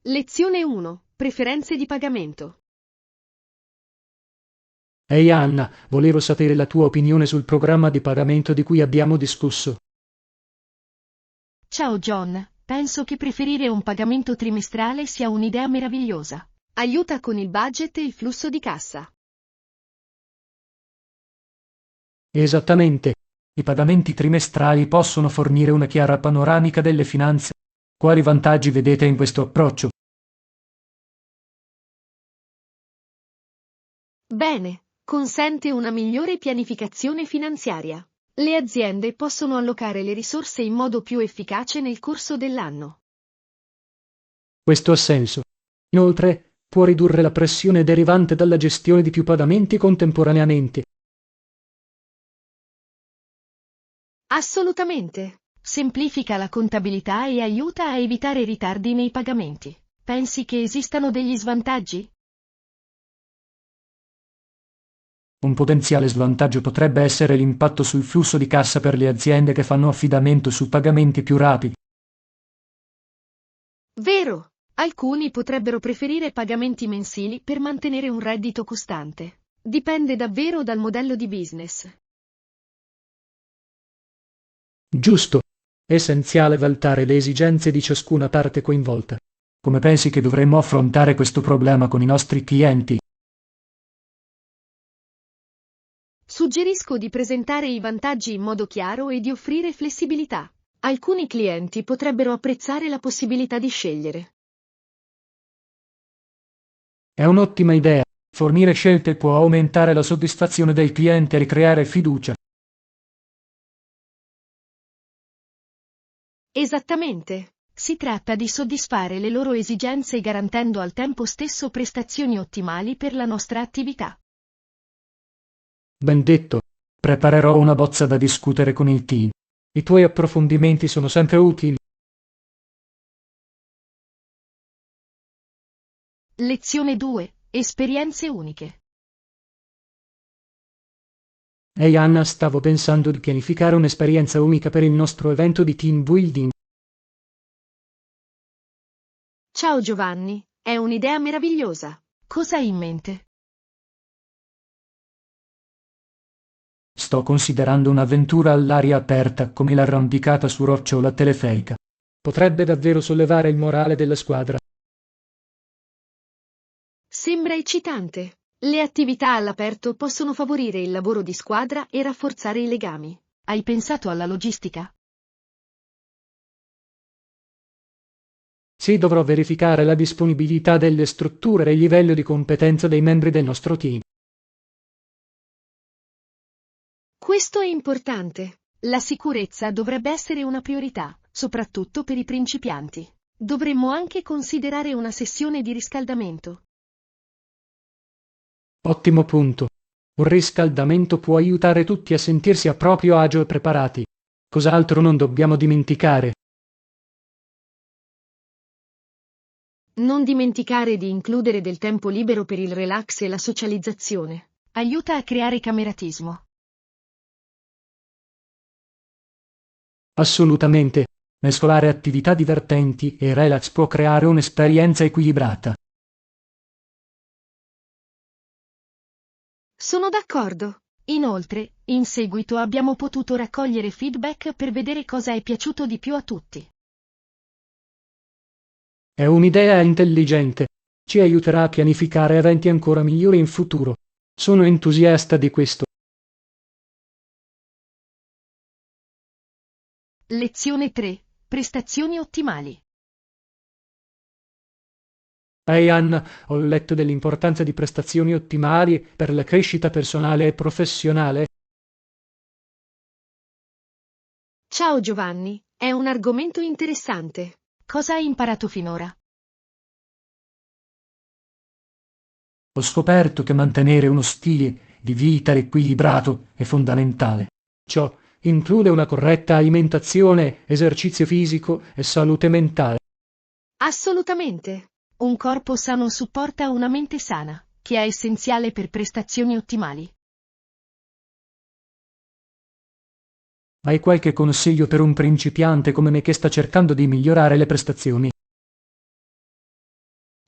Lezione 1. Preferenze di pagamento. Ehi Anna, volevo sapere la tua opinione sul programma di pagamento di cui abbiamo discusso. Ciao John, penso che preferire un pagamento trimestrale sia un'idea meravigliosa. Aiuta con il budget e il flusso di cassa. Esattamente. I pagamenti trimestrali possono fornire una chiara panoramica delle finanze. Quali vantaggi vedete in questo approccio? Bene, consente una migliore pianificazione finanziaria. Le aziende possono allocare le risorse in modo più efficace nel corso dell'anno. Questo ha senso. Inoltre, può ridurre la pressione derivante dalla gestione di più pagamenti contemporaneamente. Assolutamente. Semplifica la contabilità e aiuta a evitare ritardi nei pagamenti. Pensi che esistano degli svantaggi? Un potenziale svantaggio potrebbe essere l'impatto sul flusso di cassa per le aziende che fanno affidamento su pagamenti più rapidi. Vero. Alcuni potrebbero preferire pagamenti mensili per mantenere un reddito costante. Dipende davvero dal modello di business. Giusto. È essenziale valutare le esigenze di ciascuna parte coinvolta. Come pensi che dovremmo affrontare questo problema con i nostri clienti? Suggerisco di presentare i vantaggi in modo chiaro e di offrire flessibilità. Alcuni clienti potrebbero apprezzare la possibilità di scegliere. È un'ottima idea. Fornire scelte può aumentare la soddisfazione del cliente e ricreare fiducia. Esattamente. Si tratta di soddisfare le loro esigenze garantendo al tempo stesso prestazioni ottimali per la nostra attività. Ben detto. Preparerò una bozza da discutere con il team. I tuoi approfondimenti sono sempre utili. Lezione 2. Esperienze uniche. Ehi Anna, stavo pensando di pianificare un'esperienza unica per il nostro evento di team building. Ciao Giovanni, è un'idea meravigliosa. Cosa hai in mente? Sto considerando un'avventura all'aria aperta, come l'arrampicata su rocce o la teleferica. Potrebbe davvero sollevare il morale della squadra. Sembra eccitante. Le attività all'aperto possono favorire il lavoro di squadra e rafforzare i legami. Hai pensato alla logistica? Sì, dovrò verificare la disponibilità delle strutture e il livello di competenza dei membri del nostro team. Questo è importante. La sicurezza dovrebbe essere una priorità, soprattutto per i principianti. Dovremmo anche considerare una sessione di riscaldamento. Ottimo punto. Un riscaldamento può aiutare tutti a sentirsi a proprio agio e preparati. Cos'altro non dobbiamo dimenticare? Non dimenticare di includere del tempo libero per il relax e la socializzazione. Aiuta a creare cameratismo. Assolutamente. Mescolare attività divertenti e relax può creare un'esperienza equilibrata. Sono d'accordo. Inoltre, in seguito abbiamo potuto raccogliere feedback per vedere cosa è piaciuto di più a tutti. È un'idea intelligente. Ci aiuterà a pianificare eventi ancora migliori in futuro. Sono entusiasta di questo. Lezione 3. Prestazioni ottimali. Ehi Anna, ho letto dell'importanza di prestazioni ottimali per la crescita personale e professionale. Ciao Giovanni, è un argomento interessante. Cosa hai imparato finora? Ho scoperto che mantenere uno stile di vita equilibrato è fondamentale. Ciò include una corretta alimentazione, esercizio fisico e salute mentale. Assolutamente. Un corpo sano supporta una mente sana, che è essenziale per prestazioni ottimali. Hai qualche consiglio per un principiante come me che sta cercando di migliorare le prestazioni?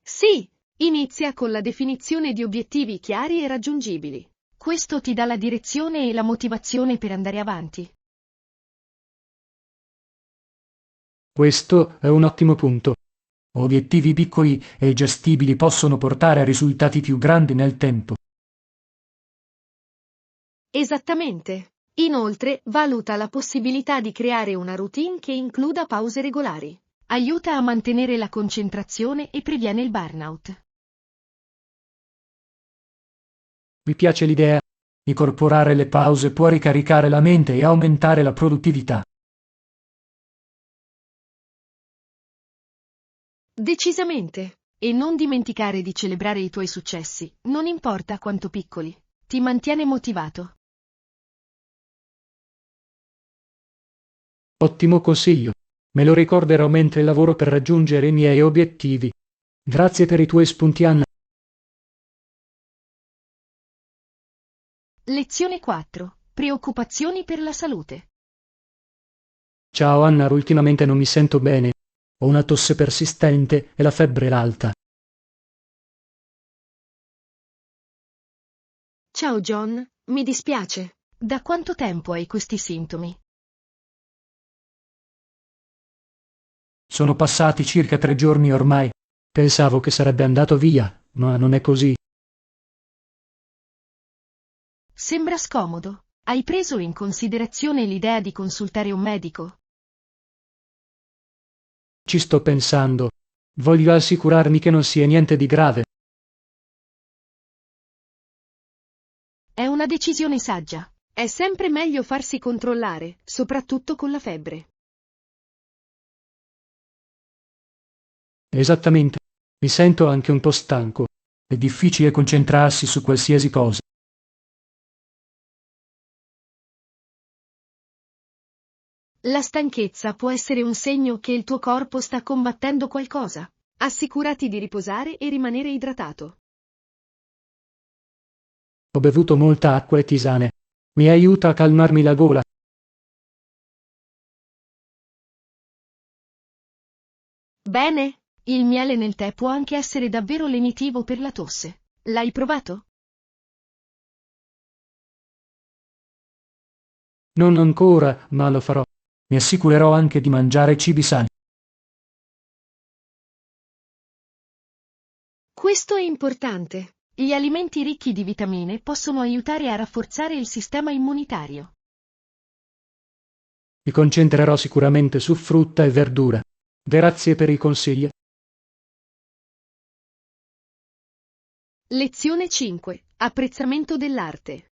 Sì, inizia con la definizione di obiettivi chiari e raggiungibili. Questo ti dà la direzione e la motivazione per andare avanti. Questo è un ottimo punto. Obiettivi piccoli e gestibili possono portare a risultati più grandi nel tempo. Esattamente. Inoltre, valuta la possibilità di creare una routine che includa pause regolari. Aiuta a mantenere la concentrazione e previene il burnout. Mi piace l'idea. Incorporare le pause può ricaricare la mente e aumentare la produttività. Decisamente. E non dimenticare di celebrare i tuoi successi, non importa quanto piccoli. Ti mantiene motivato. Ottimo consiglio. Me lo ricorderò mentre lavoro per raggiungere i miei obiettivi. Grazie per i tuoi spunti, Anna. Lezione 4. Preoccupazioni per la salute. Ciao Anna, ultimamente non mi sento bene. Ho una tosse persistente e la febbre alta. Ciao John, mi dispiace. Da quanto tempo hai questi sintomi? Sono passati circa 3 giorni ormai. Pensavo che sarebbe andato via, ma non è così. Sembra scomodo. Hai preso in considerazione l'idea di consultare un medico? Ci sto pensando. Voglio assicurarmi che non sia niente di grave. È una decisione saggia. È sempre meglio farsi controllare, soprattutto con la febbre. Esattamente. Mi sento anche un po' stanco. È difficile concentrarsi su qualsiasi cosa. La stanchezza può essere un segno che il tuo corpo sta combattendo qualcosa. Assicurati di riposare e rimanere idratato. Ho bevuto molta acqua e tisane. Mi aiuta a calmarmi la gola. Bene, il miele nel tè può anche essere davvero lenitivo per la tosse. L'hai provato? Non ancora, ma lo farò. Mi assicurerò anche di mangiare cibi sani. Questo è importante. Gli alimenti ricchi di vitamine possono aiutare a rafforzare il sistema immunitario. Mi concentrerò sicuramente su frutta e verdura. Grazie per i consigli. Lezione 5. Apprezzamento dell'arte.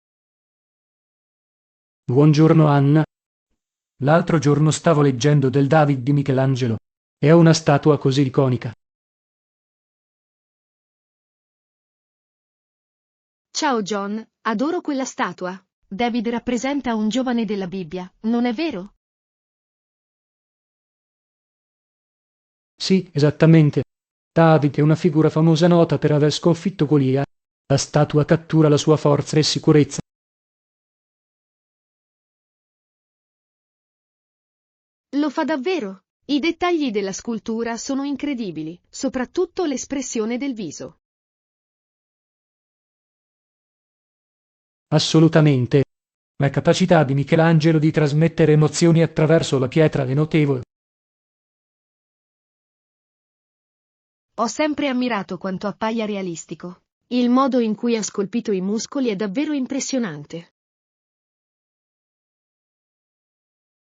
Buongiorno Anna. L'altro giorno stavo leggendo del David di Michelangelo. È una statua così iconica. Ciao John, adoro quella statua. David rappresenta un giovane della Bibbia, non è vero? Sì, esattamente. David è una figura famosa nota per aver sconfitto Golia. La statua cattura la sua forza e sicurezza. Lo fa davvero. I dettagli della scultura sono incredibili, soprattutto l'espressione del viso. Assolutamente. La capacità di Michelangelo di trasmettere emozioni attraverso la pietra è notevole. Ho sempre ammirato quanto appaia realistico. Il modo in cui ha scolpito i muscoli è davvero impressionante.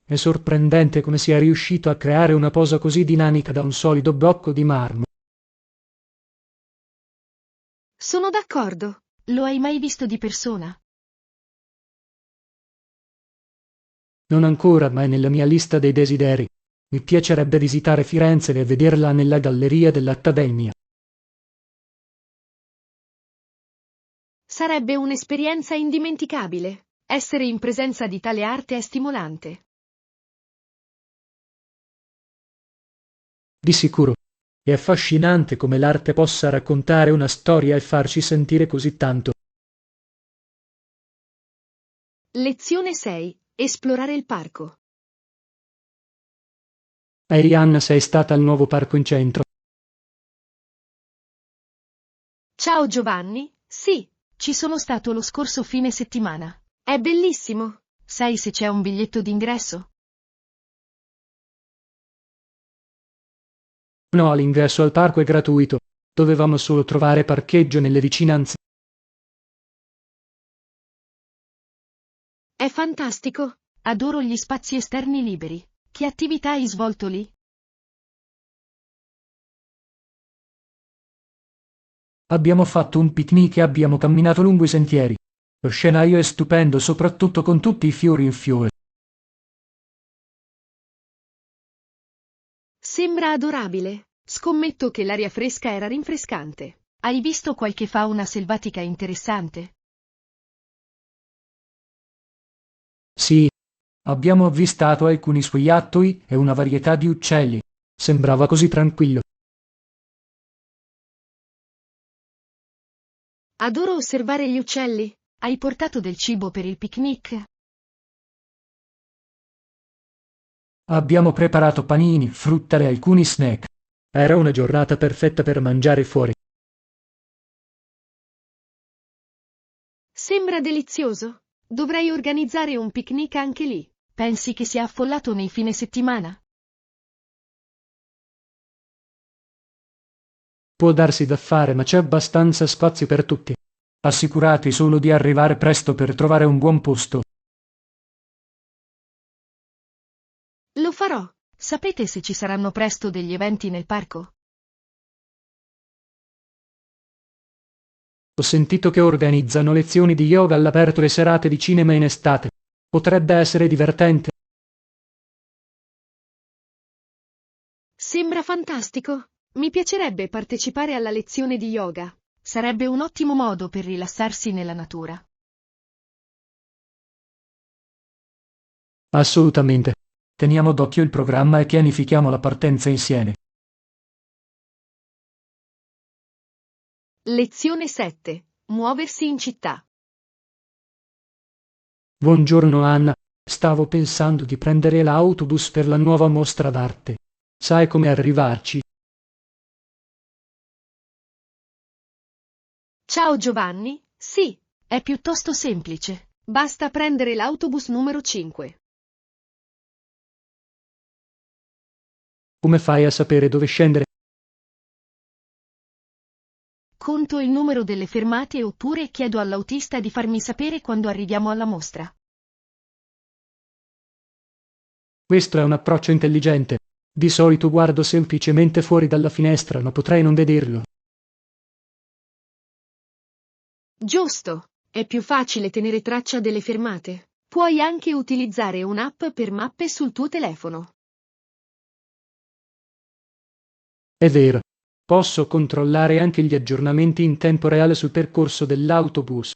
È sorprendente come sia riuscito a creare una posa così dinamica da un solido blocco di marmo. Sono d'accordo. Lo hai mai visto di persona? Non ancora, ma è nella mia lista dei desideri. Mi piacerebbe visitare Firenze e vederla nella galleria dell'Accademia. Sarebbe un'esperienza indimenticabile. Essere in presenza di tale arte è stimolante. Di sicuro. È affascinante come l'arte possa raccontare una storia e farci sentire così tanto. Lezione 6. Esplorare il parco. Ehi Anna, sei stata al nuovo parco in centro? Ciao Giovanni, sì, ci sono stato lo scorso fine settimana. È bellissimo. Sai se c'è un biglietto d'ingresso? No, l'ingresso al parco è gratuito. Dovevamo solo trovare parcheggio nelle vicinanze. È fantastico. Adoro gli spazi esterni liberi. Che attività hai svolto lì? Abbiamo fatto un picnic e abbiamo camminato lungo i sentieri. Lo scenario è stupendo, soprattutto con tutti i fiori in fiore. Sembra adorabile. Scommetto che l'aria fresca era rinfrescante. Hai visto qualche fauna selvatica interessante? Sì, abbiamo avvistato alcuni scoiattoli e una varietà di uccelli. Sembrava così tranquillo. Adoro osservare gli uccelli. Hai portato del cibo per il picnic? Abbiamo preparato panini, frutta e alcuni snack. Era una giornata perfetta per mangiare fuori. Sembra delizioso. Dovrei organizzare un picnic anche lì. Pensi che sia affollato nei fine settimana? Può darsi da fare, ma c'è abbastanza spazio per tutti. Assicurati solo di arrivare presto per trovare un buon posto. Lo farò. Sapete se ci saranno presto degli eventi nel parco? Ho sentito che organizzano lezioni di yoga all'aperto e serate di cinema in estate. Potrebbe essere divertente. Sembra fantastico. Mi piacerebbe partecipare alla lezione di yoga. Sarebbe un ottimo modo per rilassarsi nella natura. Assolutamente. Teniamo d'occhio il programma e pianifichiamo la partenza insieme. Lezione 7. Muoversi in città. Buongiorno Anna. Stavo pensando di prendere l'autobus per la nuova mostra d'arte. Sai come arrivarci? Ciao Giovanni, sì, è piuttosto semplice. Basta prendere l'autobus numero 5. Come fai a sapere dove scendere? Conto il numero delle fermate oppure chiedo all'autista di farmi sapere quando arriviamo alla mostra. Questo è un approccio intelligente. Di solito guardo semplicemente fuori dalla finestra, ma potrei non vederlo. Giusto, è più facile tenere traccia delle fermate. Puoi anche utilizzare un'app per mappe sul tuo telefono. È vero. Posso controllare anche gli aggiornamenti in tempo reale sul percorso dell'autobus.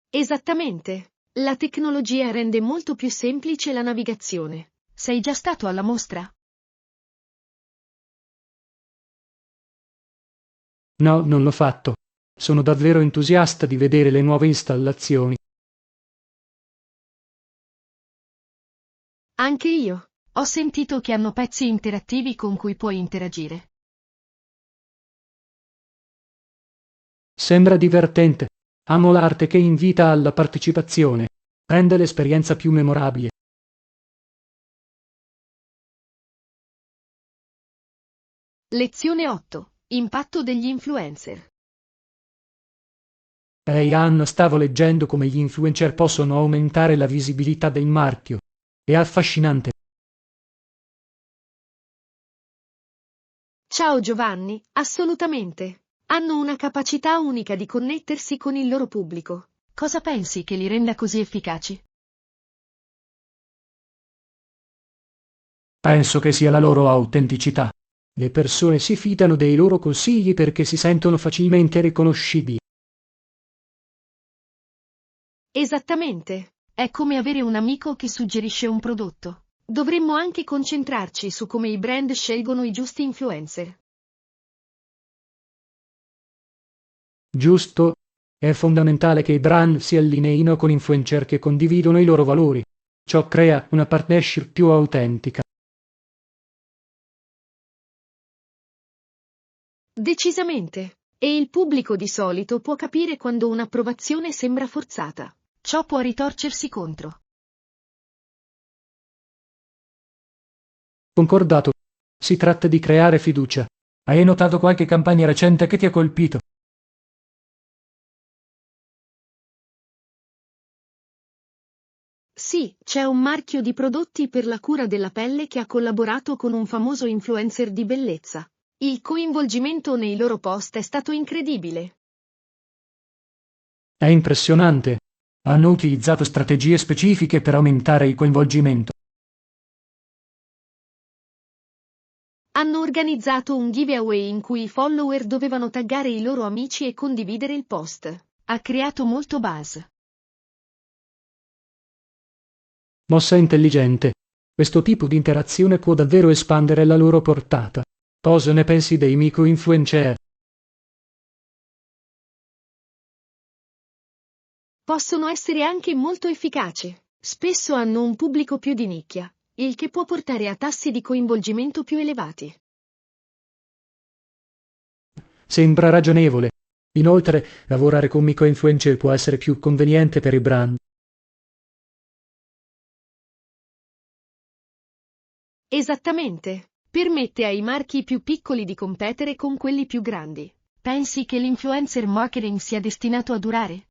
Esattamente. La tecnologia rende molto più semplice la navigazione. Sei già stato alla mostra? No, non l'ho fatto. Sono davvero entusiasta di vedere le nuove installazioni. Anche io. Ho sentito che hanno pezzi interattivi con cui puoi interagire. Sembra divertente. Amo l'arte che invita alla partecipazione. Rende l'esperienza più memorabile. Lezione 8. Impatto degli influencer. Ehi Anna, stavo leggendo come gli influencer possono aumentare la visibilità del marchio. È affascinante. Ciao Giovanni, assolutamente. Hanno una capacità unica di connettersi con il loro pubblico. Cosa pensi che li renda così efficaci? Penso che sia la loro autenticità. Le persone si fidano dei loro consigli perché si sentono facilmente riconoscibili. Esattamente. È come avere un amico che suggerisce un prodotto. Dovremmo anche concentrarci su come i brand scelgono i giusti influencer. Giusto? È fondamentale che i brand si allineino con influencer che condividono i loro valori. Ciò crea una partnership più autentica. Decisamente. E il pubblico di solito può capire quando un'approvazione sembra forzata. Ciò può ritorcersi contro. Concordato. Si tratta di creare fiducia. Hai notato qualche campagna recente che ti ha colpito? Sì, c'è un marchio di prodotti per la cura della pelle che ha collaborato con un famoso influencer di bellezza. Il coinvolgimento nei loro post è stato incredibile. È impressionante. Hanno utilizzato strategie specifiche per aumentare il coinvolgimento. Hanno organizzato un giveaway in cui i follower dovevano taggare i loro amici e condividere il post. Ha creato molto buzz. Mossa intelligente. Questo tipo di interazione può davvero espandere la loro portata. Cosa ne pensi dei micro-influencer? Possono essere anche molto efficaci. Spesso hanno un pubblico più di nicchia, il che può portare a tassi di coinvolgimento più elevati. Sembra ragionevole. Inoltre, lavorare con micro-influencer può essere più conveniente per i brand. Esattamente. Permette ai marchi più piccoli di competere con quelli più grandi. Pensi che l'influencer marketing sia destinato a durare?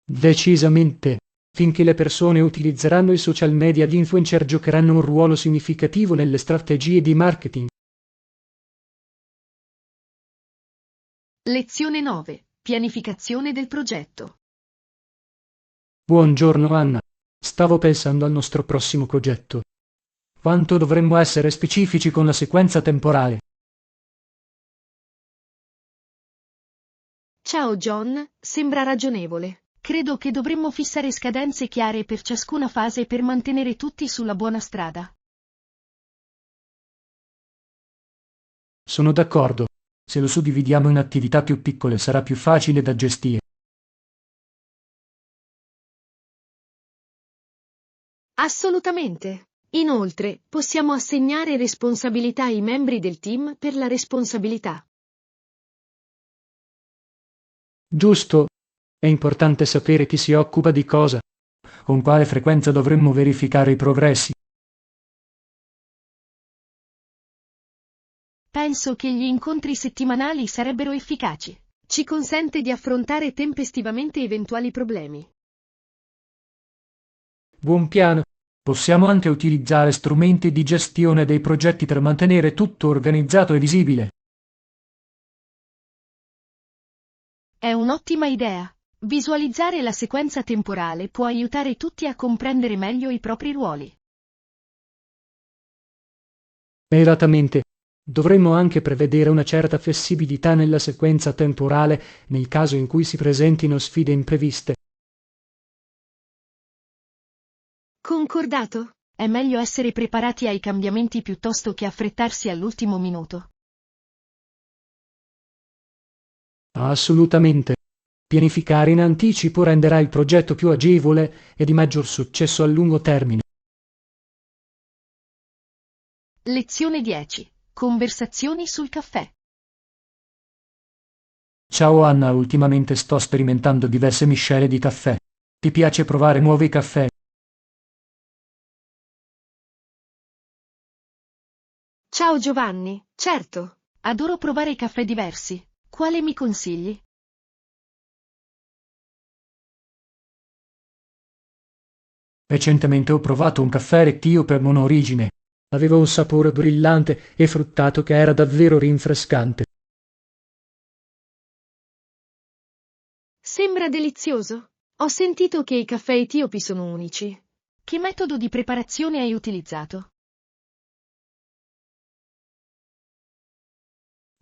Decisamente. Finché le persone utilizzeranno i social media, gli influencer giocheranno un ruolo significativo nelle strategie di marketing. Lezione 9. Pianificazione del progetto. Buongiorno Anna. Stavo pensando al nostro prossimo progetto. Quanto dovremmo essere specifici con la sequenza temporale? Ciao John, sembra ragionevole. Credo che dovremmo fissare scadenze chiare per ciascuna fase per mantenere tutti sulla buona strada. Sono d'accordo. Se lo suddividiamo in attività più piccole sarà più facile da gestire. Assolutamente. Inoltre, possiamo assegnare responsabilità ai membri del team per la responsabilità. Giusto. È importante sapere chi si occupa di cosa. Con quale frequenza dovremmo verificare i progressi. Penso che gli incontri settimanali sarebbero efficaci. Ci consente di affrontare tempestivamente eventuali problemi. Buon piano. Possiamo anche utilizzare strumenti di gestione dei progetti per mantenere tutto organizzato e visibile. È un'ottima idea. Visualizzare la sequenza temporale può aiutare tutti a comprendere meglio i propri ruoli. Esattamente. Dovremmo anche prevedere una certa flessibilità nella sequenza temporale nel caso in cui si presentino sfide impreviste. Concordato? È meglio essere preparati ai cambiamenti piuttosto che affrettarsi all'ultimo minuto. Assolutamente. Pianificare in anticipo renderà il progetto più agevole e di maggior successo a lungo termine. Lezione 10. Conversazioni sul caffè. Ciao Anna, ultimamente sto sperimentando diverse miscele di caffè. Ti piace provare nuovi caffè? Ciao Giovanni, certo. Adoro provare caffè diversi. Quale mi consigli? Recentemente ho provato un caffè Rectio per monoorigine. Aveva un sapore brillante e fruttato che era davvero rinfrescante. Sembra delizioso. Ho sentito che i caffè etiopi sono unici. Che metodo di preparazione hai utilizzato?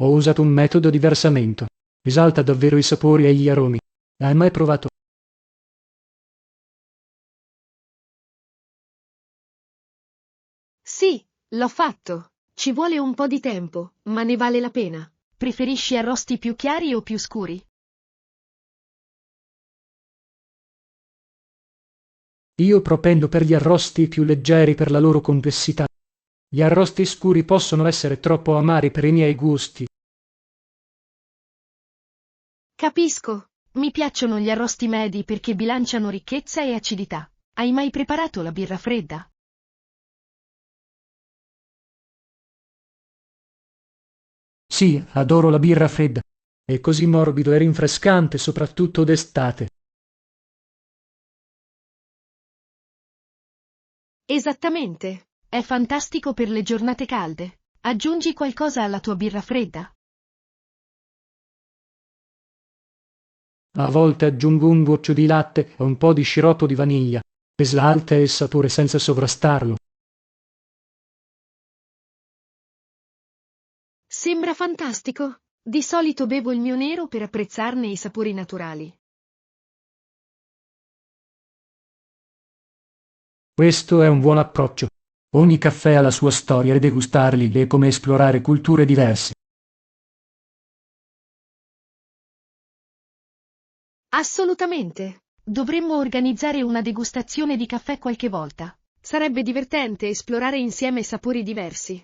Ho usato un metodo di versamento. Esalta davvero i sapori e gli aromi. Hai mai provato? Sì, l'ho fatto. Ci vuole un po' di tempo, ma ne vale la pena. Preferisci arrosti più chiari o più scuri? Io propendo per gli arrosti più leggeri per la loro complessità. Gli arrosti scuri possono essere troppo amari per i miei gusti. Capisco. Mi piacciono gli arrosti medi perché bilanciano ricchezza e acidità. Hai mai preparato la birra fredda? Sì, adoro la birra fredda. È così morbido e rinfrescante, soprattutto d'estate. Esattamente. È fantastico per le giornate calde. Aggiungi qualcosa alla tua birra fredda? A volte aggiungo un goccio di latte e un po' di sciroppo di vaniglia. Esalta il sapore senza sovrastarlo. Sembra fantastico. Di solito bevo il mio nero per apprezzarne i sapori naturali. Questo è un buon approccio. Ogni caffè ha la sua storia e degustarli è come esplorare culture diverse. Assolutamente. Dovremmo organizzare una degustazione di caffè qualche volta. Sarebbe divertente esplorare insieme sapori diversi.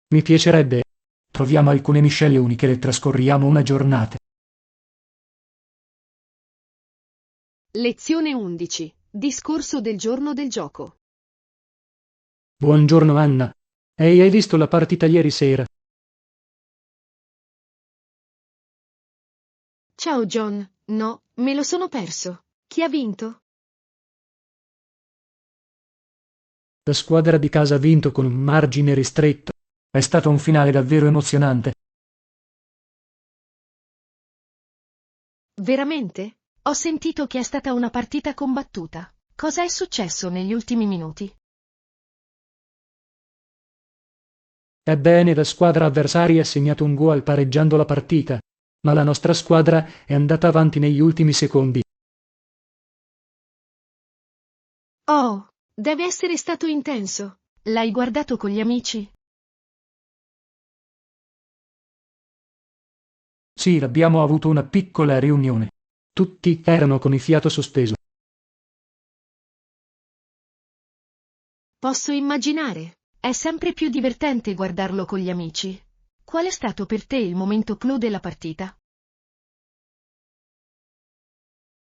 Mi piacerebbe. Troviamo alcune miscele uniche e trascorriamo una giornata. Lezione 11. Discorso del giorno del gioco. Buongiorno Anna. Ehi, hai visto la partita ieri sera? Ciao John. No, me lo sono perso. Chi ha vinto? La squadra di casa ha vinto con un margine ristretto. È stato un finale davvero emozionante. Veramente? Ho sentito che è stata una partita combattuta. Cosa è successo negli ultimi minuti? Ebbene, la squadra avversaria ha segnato un gol pareggiando la partita, ma la nostra squadra è andata avanti negli ultimi secondi. Oh, deve essere stato intenso. L'hai guardato con gli amici? Sì, abbiamo avuto una piccola riunione. Tutti erano con il fiato sospeso. Posso immaginare. È sempre più divertente guardarlo con gli amici. Qual è stato per te il momento clou della partita?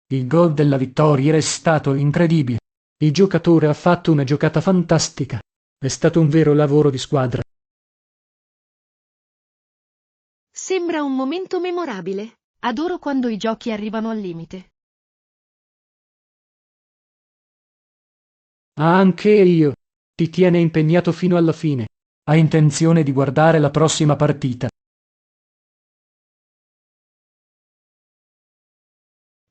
Il gol della vittoria è stato incredibile. Il giocatore ha fatto una giocata fantastica. È stato un vero lavoro di squadra. Sembra un momento memorabile. Adoro quando i giochi arrivano al limite. Anche io. Ti tiene impegnato fino alla fine. Hai intenzione di guardare la prossima partita?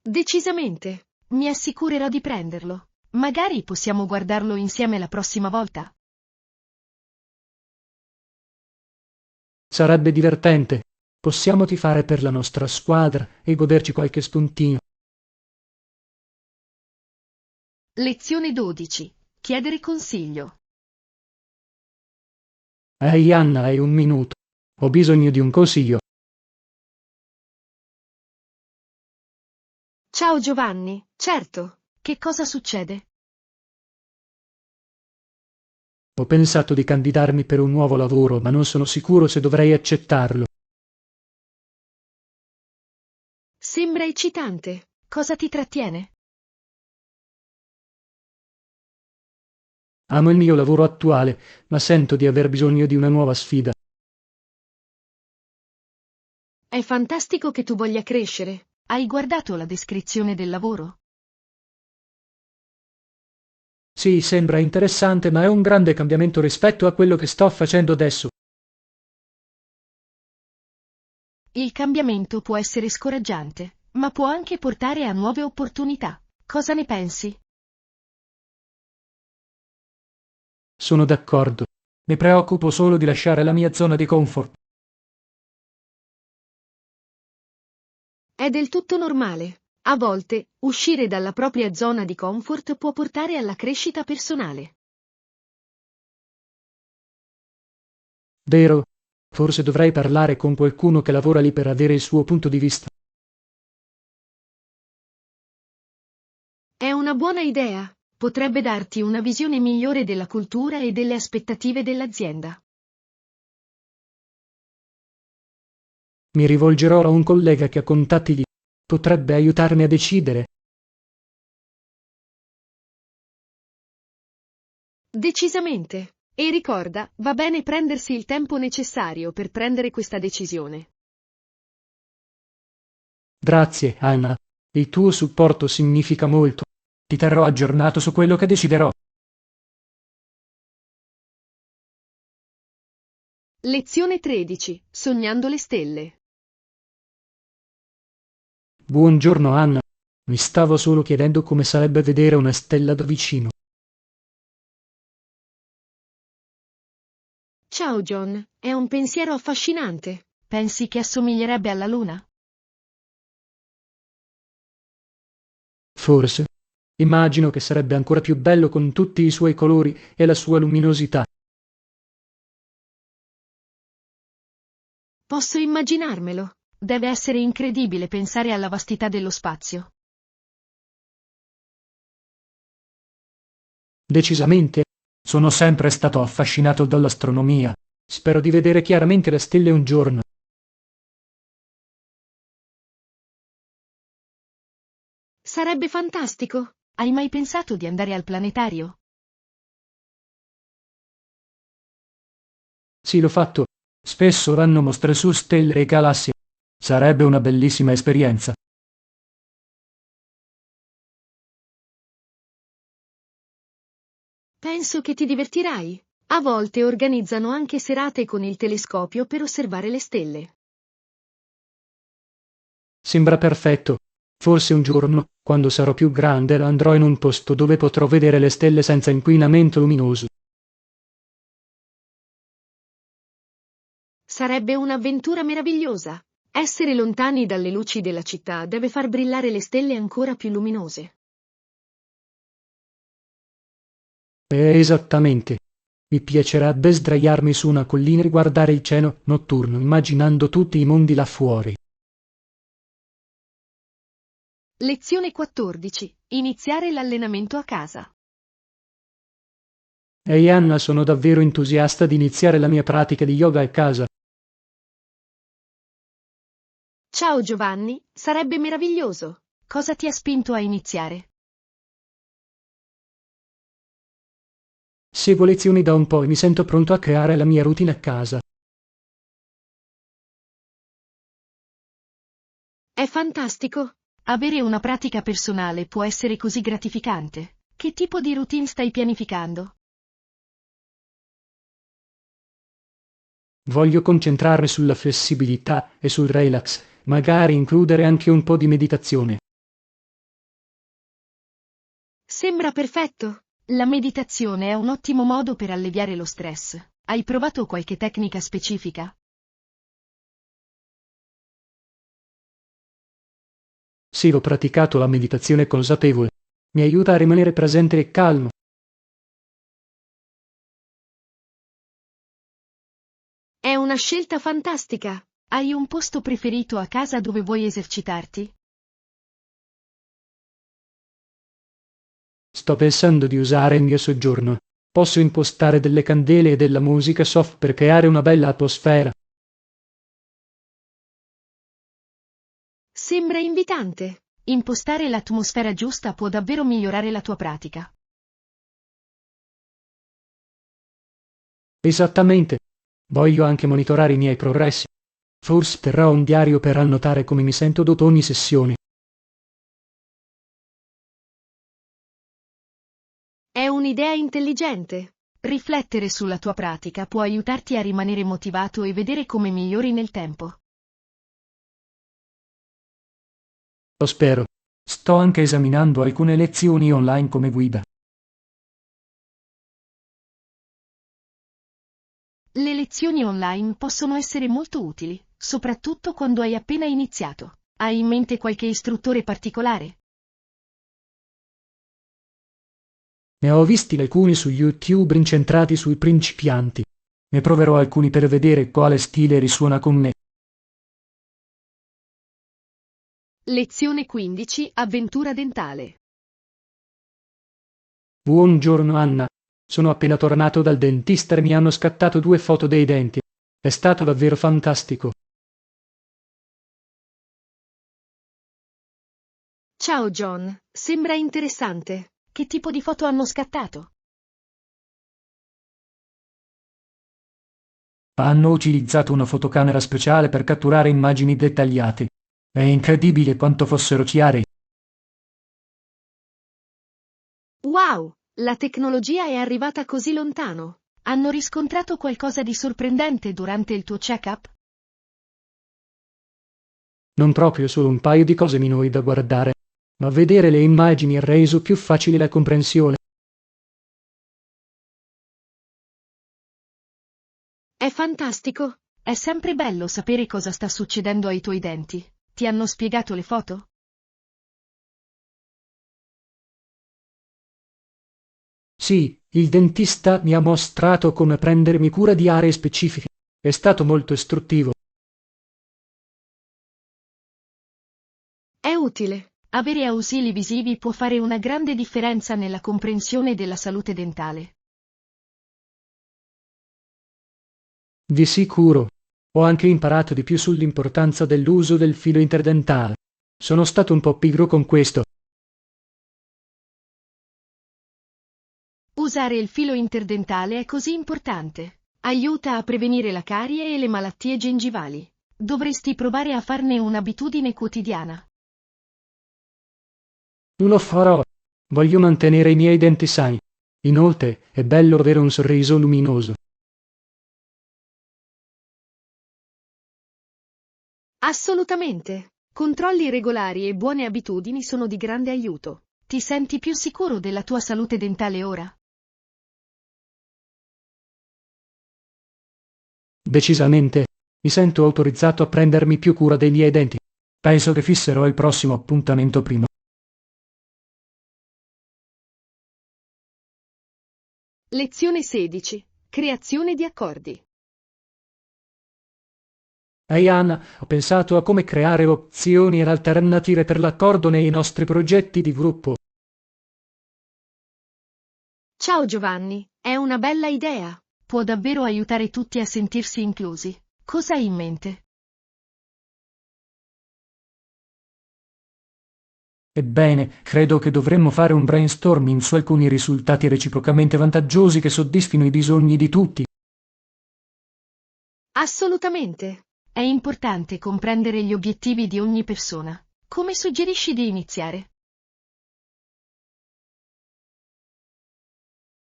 Decisamente. Mi assicurerò di prenderlo. Magari possiamo guardarlo insieme la prossima volta. Sarebbe divertente. Possiamo tifare per la nostra squadra e goderci qualche spuntino. Lezione 12. Chiedere consiglio. Ehi Anna, hai un minuto. Ho bisogno di un consiglio. Ciao Giovanni, certo. Che cosa succede? Ho pensato di candidarmi per un nuovo lavoro, ma non sono sicuro se dovrei accettarlo. Sembra eccitante. Cosa ti trattiene? Amo il mio lavoro attuale, ma sento di aver bisogno di una nuova sfida. È fantastico che tu voglia crescere. Hai guardato la descrizione del lavoro? Sì, sembra interessante, ma è un grande cambiamento rispetto a quello che sto facendo adesso. Il cambiamento può essere scoraggiante, ma può anche portare a nuove opportunità. Cosa ne pensi? Sono d'accordo. Mi preoccupo solo di lasciare la mia zona di comfort. È del tutto normale. A volte, uscire dalla propria zona di comfort può portare alla crescita personale. Vero? Forse dovrei parlare con qualcuno che lavora lì per avere il suo punto di vista. È una buona idea. Potrebbe darti una visione migliore della cultura e delle aspettative dell'azienda. Mi rivolgerò a un collega che ha contatti lì. Potrebbe aiutarmi a decidere. Decisamente. E ricorda, va bene prendersi il tempo necessario per prendere questa decisione. Grazie, Anna. Il tuo supporto significa molto. Ti terrò aggiornato su quello che deciderò. Lezione 13. Sognando le stelle. Buongiorno, Anna. Mi stavo solo chiedendo come sarebbe vedere una stella da vicino. Ciao John, è un pensiero affascinante. Pensi che assomiglierebbe alla Luna? Forse. Immagino che sarebbe ancora più bello con tutti i suoi colori e la sua luminosità. Posso immaginarmelo. Deve essere incredibile pensare alla vastità dello spazio. Decisamente. Sono sempre stato affascinato dall'astronomia. Spero di vedere chiaramente le stelle un giorno. Sarebbe fantastico. Hai mai pensato di andare al planetario? Sì, l'ho fatto. Spesso danno mostre su stelle e galassie. Sarebbe una bellissima esperienza. Penso che ti divertirai. A volte organizzano anche serate con il telescopio per osservare le stelle. Sembra perfetto. Forse un giorno, quando sarò più grande, andrò in un posto dove potrò vedere le stelle senza inquinamento luminoso. Sarebbe un'avventura meravigliosa. Essere lontani dalle luci della città deve far brillare le stelle ancora più luminose. Esattamente. Mi piacerebbe sdraiarmi su una collina e guardare il cielo notturno, immaginando tutti i mondi là fuori. Lezione 14. Iniziare l'allenamento a casa. Ehi Anna, sono davvero entusiasta di iniziare la mia pratica di yoga a casa. Ciao Giovanni, sarebbe meraviglioso. Cosa ti ha spinto a iniziare? Seguo lezioni da un po' e mi sento pronto a creare la mia routine a casa. È fantastico. Avere una pratica personale può essere così gratificante. Che tipo di routine stai pianificando? Voglio concentrarmi sulla flessibilità e sul relax, magari includere anche un po' di meditazione. Sembra perfetto. La meditazione è un ottimo modo per alleviare lo stress. Hai provato qualche tecnica specifica? Sì, ho praticato la meditazione consapevole. Mi aiuta a rimanere presente e calmo. È una scelta fantastica. Hai un posto preferito a casa dove vuoi esercitarti? Sto pensando di usare il mio soggiorno. Posso impostare delle candele e della musica soft per creare una bella atmosfera. Sembra invitante. Impostare l'atmosfera giusta può davvero migliorare la tua pratica. Esattamente. Voglio anche monitorare i miei progressi. Forse terrò un diario per annotare come mi sento dopo ogni sessione. È un'idea intelligente. Riflettere sulla tua pratica può aiutarti a rimanere motivato e vedere come migliori nel tempo. Lo spero. Sto anche esaminando alcune lezioni online come guida. Le lezioni online possono essere molto utili, soprattutto quando hai appena iniziato. Hai in mente qualche istruttore particolare? Ne ho visti alcuni su YouTube incentrati sui principianti. Ne proverò alcuni per vedere quale stile risuona con me. Lezione 15. Avventura dentale. Buongiorno Anna. Sono appena tornato dal dentista e mi hanno scattato 2 foto dei denti. È stato davvero fantastico. Ciao John, sembra interessante. Che tipo di foto hanno scattato? Hanno utilizzato una fotocamera speciale per catturare immagini dettagliate. È incredibile quanto fossero chiare. Wow, la tecnologia è arrivata così lontano. Hanno riscontrato qualcosa di sorprendente durante il tuo check-up? Non proprio solo un paio di cose minori da guardare, ma vedere le immagini ha reso più facile la comprensione. È fantastico. È sempre bello sapere cosa sta succedendo ai tuoi denti. Ti hanno spiegato le foto? Sì, il dentista mi ha mostrato come prendermi cura di aree specifiche. È stato molto istruttivo. È utile. Avere ausili visivi può fare una grande differenza nella comprensione della salute dentale. Di sicuro. Ho anche imparato di più sull'importanza dell'uso del filo interdentale. Sono stato un po' pigro con questo. Usare il filo interdentale è così importante. Aiuta a prevenire la carie e le malattie gengivali. Dovresti provare a farne un'abitudine quotidiana. Lo farò. Voglio mantenere i miei denti sani. Inoltre, è bello avere un sorriso luminoso. Assolutamente. Controlli regolari e buone abitudini sono di grande aiuto. Ti senti più sicuro della tua salute dentale ora? Decisamente. Mi sento autorizzato a prendermi più cura dei miei denti. Penso che fisserò il prossimo appuntamento prima. Lezione 16. Creazione di accordi. Ehi Anna, ho pensato a come creare opzioni ed alternative per l'accordo nei nostri progetti di gruppo. Ciao Giovanni, è una bella idea. Può davvero aiutare tutti a sentirsi inclusi. Cosa hai in mente? Ebbene, credo che dovremmo fare un brainstorming su alcuni risultati reciprocamente vantaggiosi che soddisfino i bisogni di tutti. Assolutamente. È importante comprendere gli obiettivi di ogni persona. Come suggerisci di iniziare?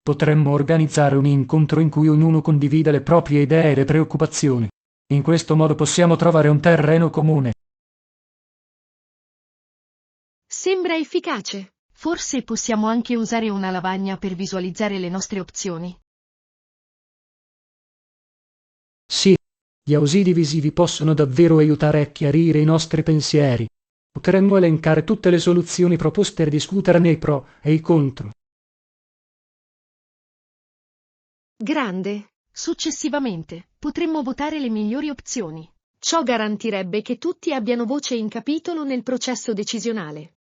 Potremmo organizzare un incontro in cui ognuno condivida le proprie idee e le preoccupazioni. In questo modo possiamo trovare un terreno comune. Sembra efficace. Forse possiamo anche usare una lavagna per visualizzare le nostre opzioni. Sì, gli ausili visivi possono davvero aiutare a chiarire i nostri pensieri. Potremmo elencare tutte le soluzioni proposte e discuterne i pro e i contro. Grande. Successivamente, potremmo votare le migliori opzioni. Ciò garantirebbe che tutti abbiano voce in capitolo nel processo decisionale.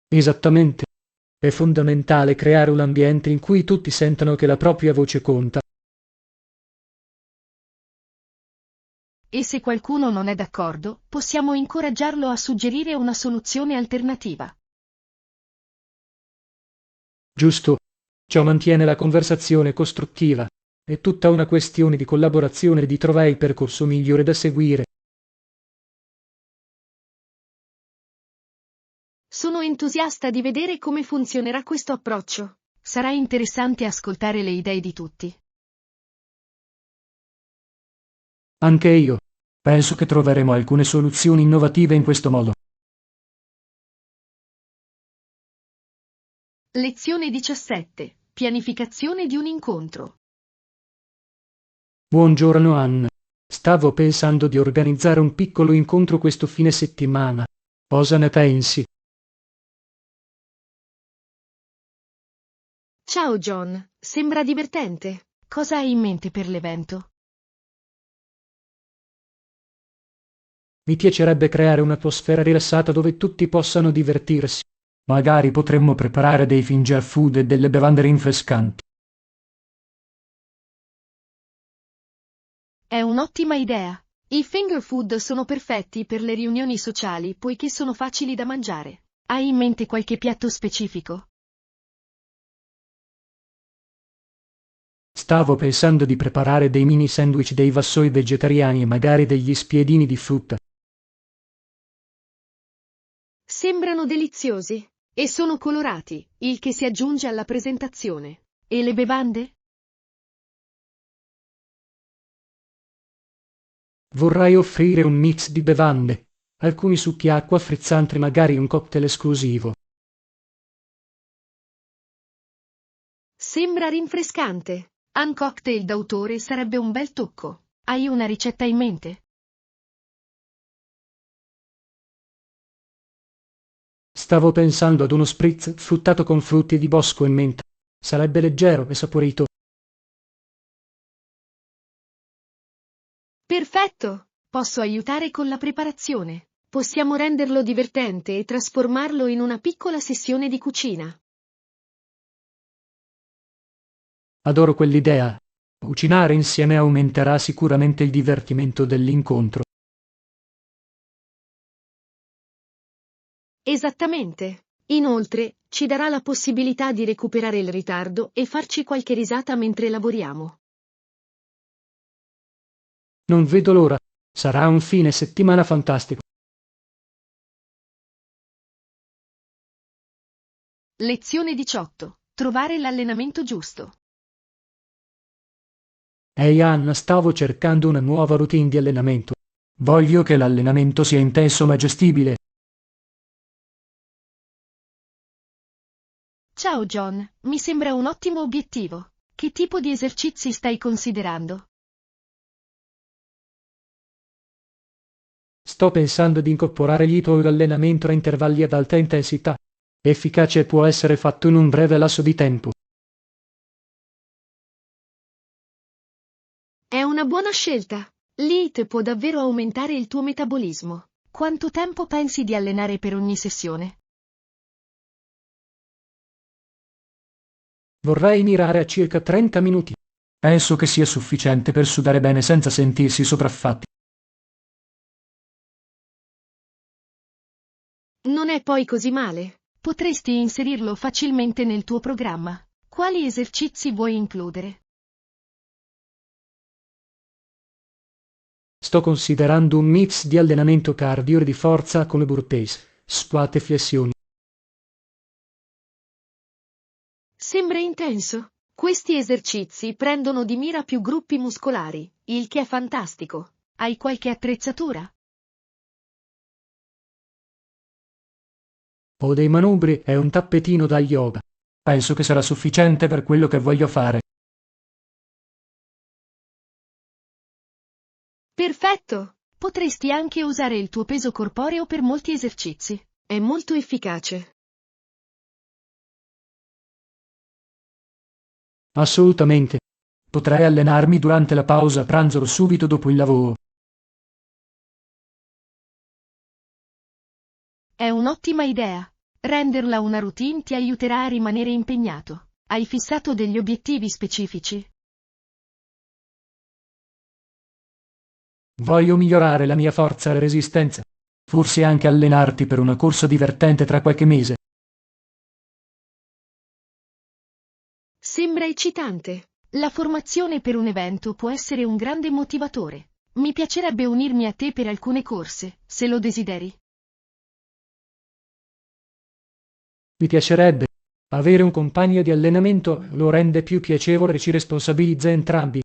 Esattamente. È fondamentale creare un ambiente in cui tutti sentano che la propria voce conta. E se qualcuno non è d'accordo, possiamo incoraggiarlo a suggerire una soluzione alternativa. Giusto? Ciò mantiene la conversazione costruttiva. È tutta una questione di collaborazione e di trovare il percorso migliore da seguire. Sono entusiasta di vedere come funzionerà questo approccio. Sarà interessante ascoltare le idee di tutti. Anche io. Penso che troveremo alcune soluzioni innovative in questo modo. Lezione 17. Pianificazione di un incontro. Buongiorno Anne. Stavo pensando di organizzare un piccolo incontro questo fine settimana. Cosa ne pensi? Ciao John, sembra divertente. Cosa hai in mente per l'evento? Mi piacerebbe creare un'atmosfera rilassata dove tutti possano divertirsi. Magari potremmo preparare dei finger food e delle bevande rinfrescanti. È un'ottima idea. I finger food sono perfetti per le riunioni sociali poiché sono facili da mangiare. Hai in mente qualche piatto specifico? Stavo pensando di preparare dei mini sandwich dei vassoi vegetariani e magari degli spiedini di frutta. Sembrano deliziosi e sono colorati, il che si aggiunge alla presentazione. E le bevande? Vorrei offrire un mix di bevande, alcuni succhi acqua frizzanti, magari un cocktail esclusivo. Sembra rinfrescante. Un cocktail d'autore sarebbe un bel tocco. Hai una ricetta in mente? Stavo pensando ad uno spritz fruttato con frutti di bosco e menta. Sarebbe leggero e saporito. Perfetto! Posso aiutare con la preparazione. Possiamo renderlo divertente e trasformarlo in una piccola sessione di cucina. Adoro quell'idea. Cucinare insieme aumenterà sicuramente il divertimento dell'incontro. Esattamente. Inoltre, ci darà la possibilità di recuperare il ritardo e farci qualche risata mentre lavoriamo. Non vedo l'ora. Sarà un fine settimana fantastico. Lezione 18. Trovare l'allenamento giusto. Ehi Anna, stavo cercando una nuova routine di allenamento. Voglio che l'allenamento sia intenso ma gestibile. Ciao John, mi sembra un ottimo obiettivo. Che tipo di esercizi stai considerando? Sto pensando di incorporare l'ito allenamento a intervalli ad alta intensità. Efficace e può essere fatto in un breve lasso di tempo. È una buona scelta. L'HIIT può davvero aumentare il tuo metabolismo. Quanto tempo pensi di allenare per ogni sessione? Vorrei mirare a circa 30 minuti. Penso che sia sufficiente per sudare bene senza sentirsi sopraffatti. Non è poi così male. Potresti inserirlo facilmente nel tuo programma. Quali esercizi vuoi includere? Sto considerando un mix di allenamento cardio e di forza come burpees, squat e flessioni. Sembra intenso. Questi esercizi prendono di mira più gruppi muscolari, il che è fantastico. Hai qualche attrezzatura? Ho dei manubri e un tappetino da yoga. Penso che sarà sufficiente per quello che voglio fare. Perfetto! Potresti anche usare il tuo peso corporeo per molti esercizi. È molto efficace. Assolutamente. Potrei allenarmi durante la pausa pranzo o subito dopo il lavoro. È un'ottima idea. Renderla una routine ti aiuterà a rimanere impegnato. Hai fissato degli obiettivi specifici? Voglio migliorare la mia forza e resistenza. Forse anche allenarti per una corsa divertente tra qualche mese. Sembra eccitante. La formazione per un evento può essere un grande motivatore. Mi piacerebbe unirmi a te per alcune corse, se lo desideri. Mi piacerebbe. Avere un compagno di allenamento lo rende più piacevole e ci responsabilizza entrambi.